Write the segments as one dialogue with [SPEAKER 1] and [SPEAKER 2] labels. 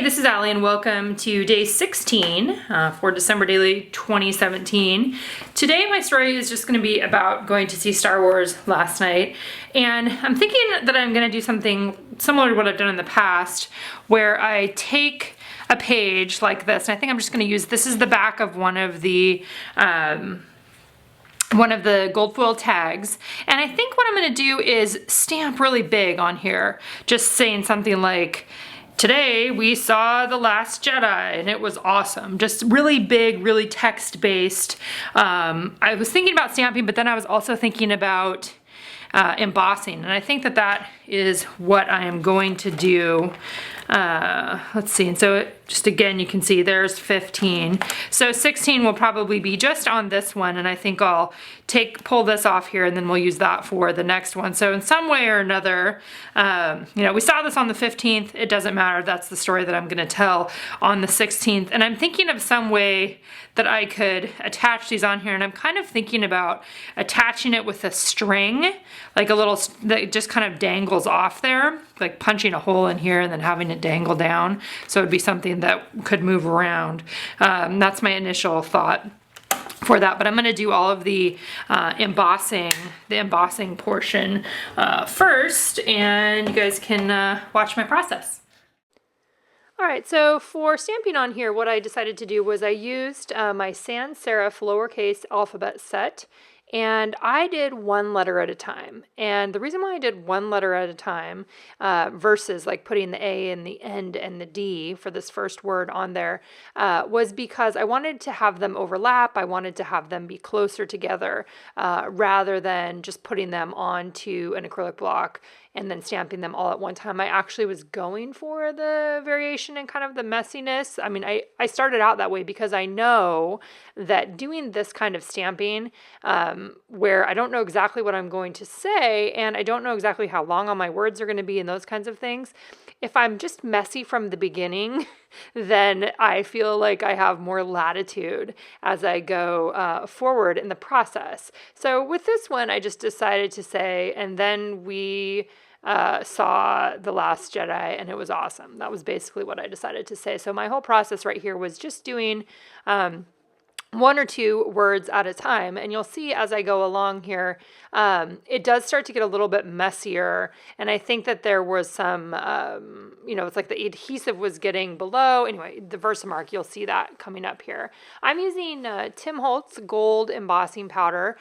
[SPEAKER 1] This is Allie and welcome to day 16 for December Daily 2017. Today my story is just going to be about going to see Star Wars last night, and I'm thinking that I'm going to do something similar to what I've done in the past where I take a page like this, and I think I'm just going to use, this is the back of one of the gold foil tags, and I think what I'm going to do is stamp really big on here, just saying something like, "Today we saw The Last Jedi and it was awesome." Just really big, really text-based. I was thinking about stamping, but then I was also thinking about embossing, and I think that that is what I am going to do. Let's see, and so just again, you can see there's 15. So 16 will probably be just on this one, and I think I'll pull this off here, and then we'll use that for the next one. So in some way or another, we saw this on the 15th. It doesn't matter. That's the story that I'm going to tell on the 16th. And I'm thinking of some way that I could attach these on here, and I'm kind of thinking about attaching it with a string, like a little, that just kind of dangles off there, like punching a hole in here and then having it dangle down. So it would be something that could move around. That's my initial thought for that, but I'm going to do all of the embossing portion first, and you guys can watch my process. All right, so for stamping on here, what I decided to do was I used my sans serif lowercase alphabet set, and I did one letter at a time. And the reason why I did one letter at a time versus like putting the A in the end and the D for this first word on there was because I wanted to have them overlap. I wanted to have them be closer together rather than just putting them onto an acrylic block and then stamping them all at one time. I actually was going for the variation and kind of the messiness. I mean, I started out that way because I know that doing this kind of stamping, where I don't know exactly what I'm going to say, and I don't know exactly how long all my words are going to be and those kinds of things, if I'm just messy from the beginning, then I feel like I have more latitude as I go forward in the process. So with this one, I just decided to say, "And then we saw The Last Jedi and it was awesome." That was basically what I decided to say. So my whole process right here was just doing one or two words at a time, and you'll see as I go along here, it does start to get a little bit messier, and I think that there was some, it's like the adhesive was getting below. Anyway, the Versamark, you'll see that coming up here. I'm using Tim Holtz gold embossing powder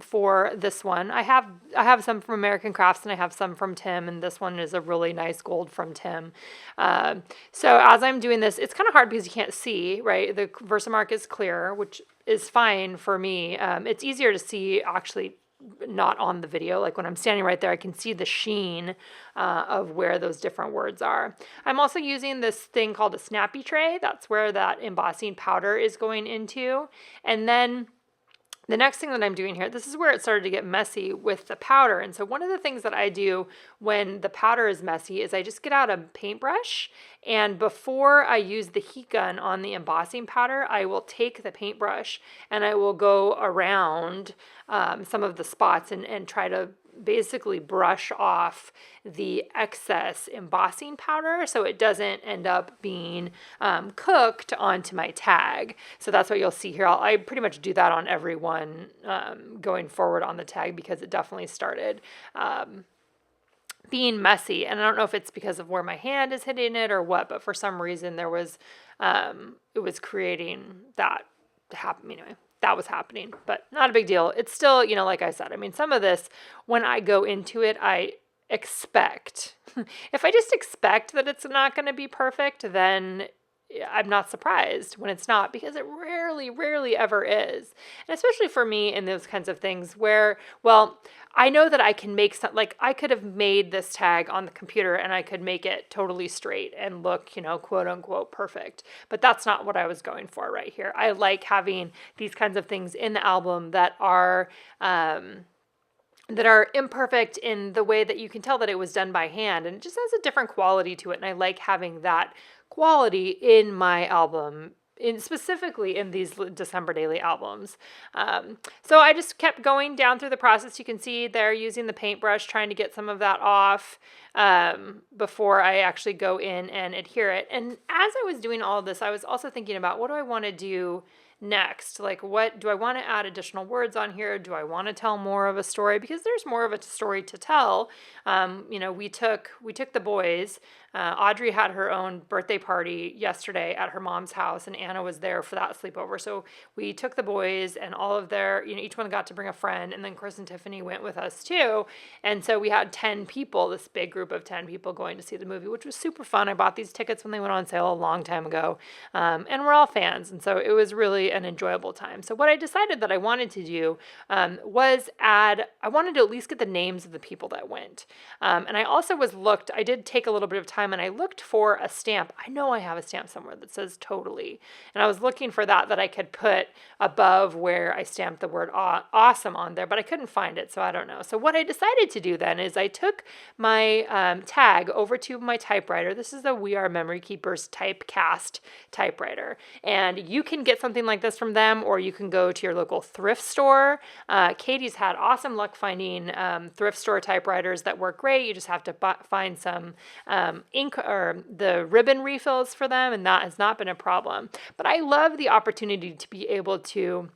[SPEAKER 1] for this one. I have some from American Crafts and I have some from Tim, and this one is a really nice gold from Tim. So as I'm doing this, it's kind of hard because you can't see, right? The Versamark is clear, which is fine for me. It's easier to see actually not on the video. Like when I'm standing right there, I can see the sheen of where those different words are. I'm also using this thing called a snappy tray. That's where that embossing powder is going into. And then the next thing that I'm doing here, this is where it started to get messy with the powder. And so one of the things that I do when the powder is messy is I just get out a paintbrush, and before I use the heat gun on the embossing powder, I will take the paintbrush and I will go around some of the spots and try to basically brush off the excess embossing powder so it doesn't end up being cooked onto my tag. So that's what you'll see here. I pretty much do that on every one going forward on the tag because it definitely started being messy. And I don't know if it's because of where my hand is hitting it or what, but for some reason there was, it was creating that to happen. Anyway, that was happening, but not a big deal. It's still, like I said, I mean, some of this, when I go into it, I expect. If I just expect that it's not going to be perfect, then I'm not surprised when it's not, because it rarely ever is. And especially for me in those kinds of things where, well, I know that I can make like I could have made this tag on the computer and I could make it totally straight and look, quote unquote perfect. But that's not what I was going for right here. I like having these kinds of things in the album that are imperfect in the way that you can tell that it was done by hand, and it just has a different quality to it. And I like having that quality in my album specifically in these December daily albums. So I just kept going down through the process. You can see they're using the paintbrush, trying to get some of that off before I actually go in and adhere it. And as I was doing all of this, I was also thinking about, what do I want to do next? Like, what do I want to add additional words on here? Do I want to tell more of a story? Because there's more of a story to tell. We took the boys. Audrey had her own birthday party yesterday at her mom's house, and Anna was there for that sleepover. So we took the boys and all of their, each one got to bring a friend, and then Chris and Tiffany went with us too. And so we had 10 people, this big group of 10 people going to see the movie, which was super fun. I bought these tickets when they went on sale a long time ago, and we're all fans. And so it was really an enjoyable time. So what I decided that I wanted to do was I wanted to at least get the names of the people that went. And I also I did take a little bit of time, and I looked for a stamp. I know I have a stamp somewhere that says totally. And I was looking for that I could put above where I stamped the word awesome on there, but I couldn't find it, so I don't know. So what I decided to do then is I took my tag over to my typewriter. This is the We Are Memory Keepers Typecast typewriter. And you can get something like this from them, or you can go to your local thrift store. Katie's had awesome luck finding thrift store typewriters that work great. You just have to find some ink or the ribbon refills for them, and that has not been a problem. But I love the opportunity to be able to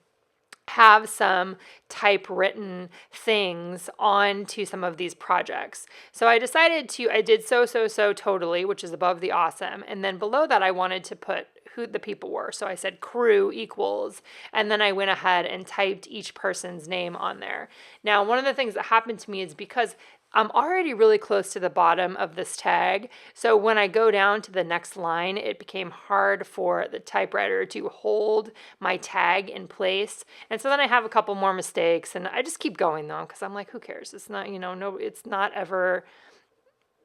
[SPEAKER 1] have some typewritten things onto some of these projects. So I did so totally, which is above the awesome. And then below that, I wanted to put who the people were. So I said crew equals, and then I went ahead and typed each person's name on there. Now, one of the things that happened to me is because I'm already really close to the bottom of this tag. So when I go down to the next line, it became hard for the typewriter to hold my tag in place. And so then I have a couple more mistakes, and I just keep going though, because I'm like, who cares? It's not,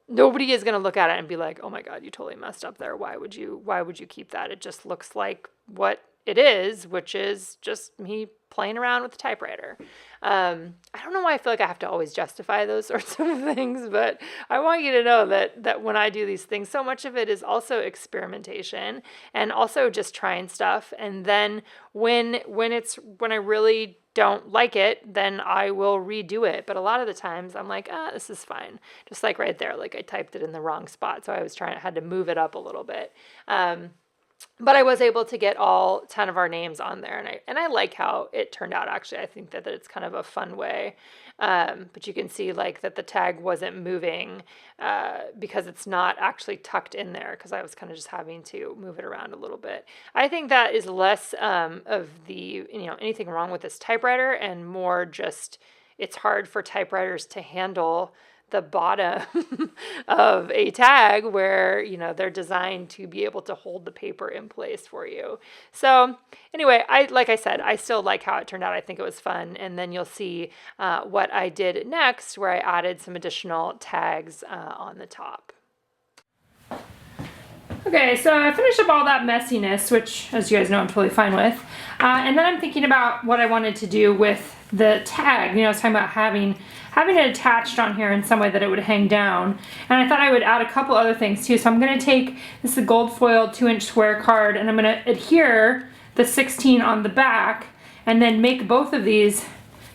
[SPEAKER 1] nobody is going to look at it and be like, oh my God, you totally messed up there. Why would you keep that? It just looks like what it is, which is just me playing around with the typewriter. I don't know why I feel like I have to always justify those sorts of things, but I want you to know that when I do these things, so much of it is also experimentation and also just trying stuff. And then when I really don't like it, then I will redo it. But a lot of the times I'm like, this is fine. Just like right there, like I typed it in the wrong spot. So I had to move it up a little bit. But I was able to get all 10 of our names on there, and I like how it turned out. Actually, I think that it's kind of a fun way. But you can see like that the tag wasn't moving because it's not actually tucked in there, because I was kind of just having to move it around a little bit. I think that is less of the anything wrong with this typewriter, and more just it's hard for typewriters to handle the bottom of a tag where, they're designed to be able to hold the paper in place for you. So anyway, like I said, I still like how it turned out. I think it was fun. And then you'll see what I did next, where I added some additional tags on the top. Okay, so I finished up all that messiness, which, as you guys know, I'm totally fine with. And then I'm thinking about what I wanted to do with the tag. I was talking about having it attached on here in some way that it would hang down. And I thought I would add a couple other things too. So I'm going to take this gold foil 2-inch square card, and I'm going to adhere the 16 on the back, and then make both of these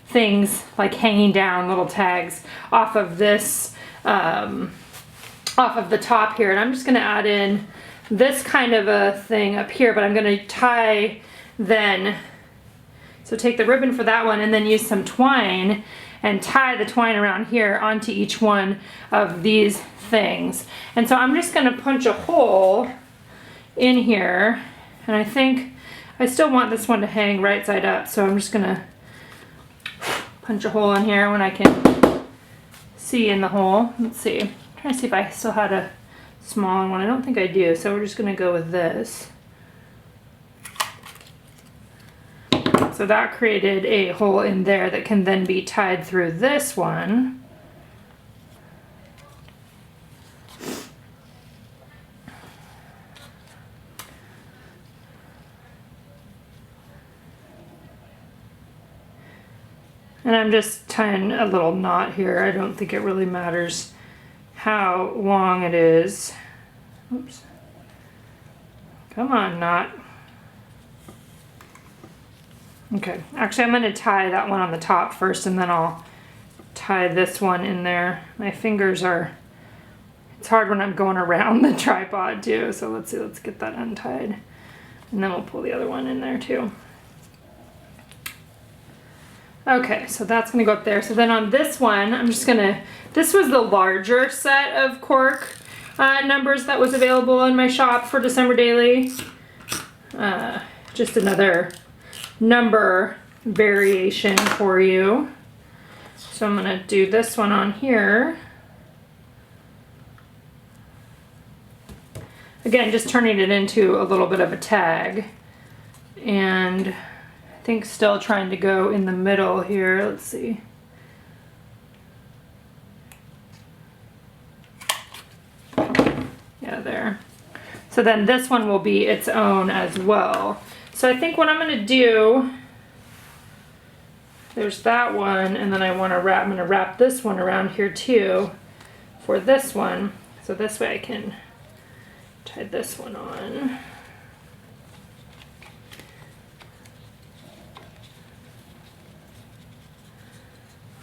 [SPEAKER 1] things like hanging down little tags off of this, off of the top here. And I'm just going to add in this kind of a thing up here, but I'm going to tie then. So take the ribbon for that one, and then use some twine and tie the twine around here onto each one of these things. And so I'm just going to punch a hole in here, and I think I still want this one to hang right side up, so I'm just going to punch a hole in here when I can see in the hole. Let's see. I'm trying to see if I still had a smaller one. I don't think I do, so we're just going to go with this. So that created a hole in there that can then be tied through this one. And I'm just tying a little knot here. I don't think it really matters how long it is. Oops. Come on, knot. Okay, actually I'm gonna tie that one on the top first and then I'll tie this one in there. My fingers are, it's hard when I'm going around the tripod too. So let's see, let's get that untied. And then we'll pull the other one in there too. Okay, so that's gonna go up there. So then on this one, I'm just gonna, this was the larger set of cork numbers that was available in my shop for December Daily. Just another number variation for you. So I'm gonna do this one on here. Again, just turning it into a little bit of a tag. And I think still trying to go in the middle here. Let's see. Yeah, there. So then this one will be its own as well. So I think what I'm gonna do, there's that one, and then I'm gonna wrap this one around here too for this one. So this way I can tie this one on.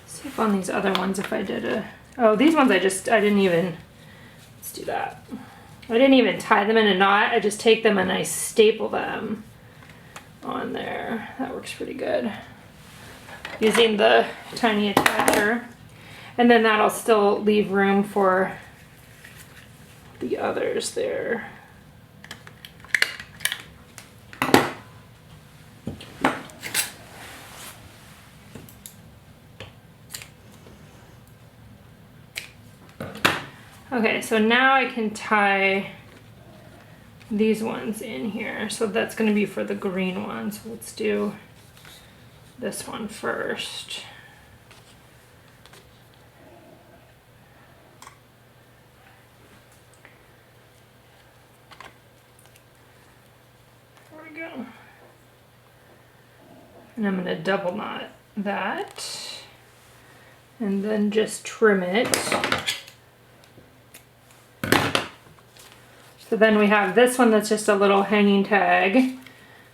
[SPEAKER 1] See if on these other ones, if I did a, oh, these ones I didn't even, let's do that. I didn't even tie them in a knot. I just take them and I staple them on there. That works pretty good. Using the tiny attacher. And then that'll still leave room for the others there. Okay, so now I can tie these ones in here. So that's going to be for the green ones. So let's do this one first. There we go. And I'm going to double knot that and then just trim it. So then we have this one that's just a little hanging tag,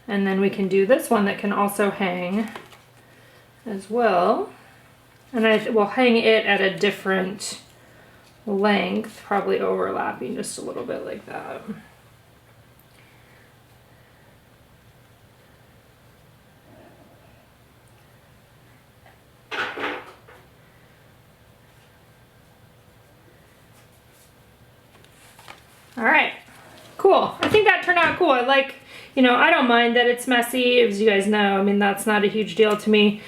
[SPEAKER 1] and then we can do this one that can also hang as well. And I will hang it at a different length, probably overlapping just a little bit like that. All right, cool. I think that turned out cool. I like, you know, I don't mind that it's messy, as you guys know. I mean, that's not a huge deal to me,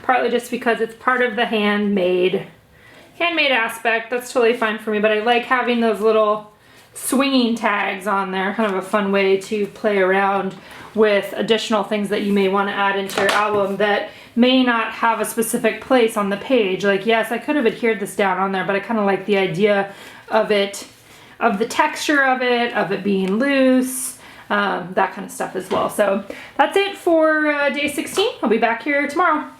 [SPEAKER 1] partly just because it's part of the handmade aspect. That's totally fine for me, but I like having those little swinging tags on there, kind of a fun way to play around with additional things that you may want to add into your album that may not have a specific place on the page. Like, yes, I could have adhered this down on there, but I kind of like the idea of it, of the texture of it being loose, that kind of stuff as well. So that's it for day 16. I'll be back here tomorrow.